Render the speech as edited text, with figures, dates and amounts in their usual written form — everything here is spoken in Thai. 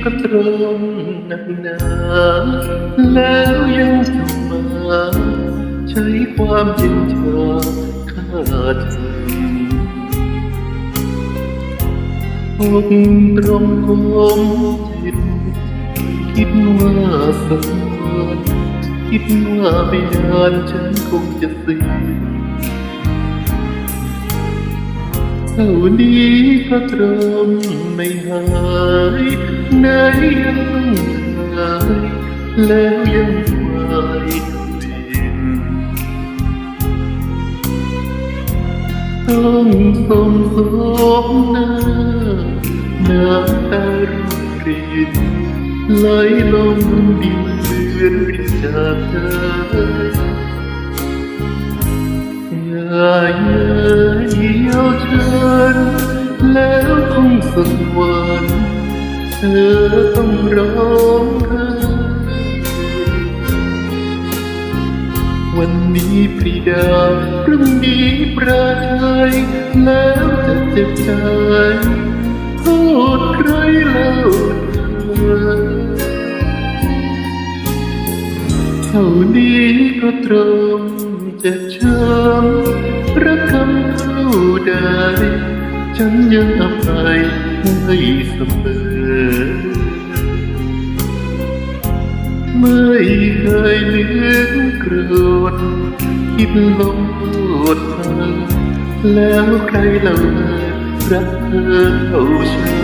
ก็ตรงนักหนาแล้วยังจะมาใช้ความเย็นชาฆ่าเธออกตรงผมจิตคิดว่าสักวันคิดว่าไม่นานฉันคงจะสิ้นเท่านี้ก็ตรมไม่หายไหนยังหายแล้วยังไหวเป็นต้องส่งสมหน้าน้ำตารุ่งรินไหลลงดินเลือนรินจากเธออย่าเยียวฉันแล้วคงสักวันเธอต้องร้องไห้วันนี้ปรีดาพรุ่งนี้ปราชัยแล้วจะเจ็บใจโทษใครเล่าเท่านี้ก็ตรงจะช้ำรักคำเท่าใดฉันยังอภัยให้เสมอไม่เคยลืมโกรธคิดลงโทษเธอแล้วใครเล่ารักเธอเท่าฉัน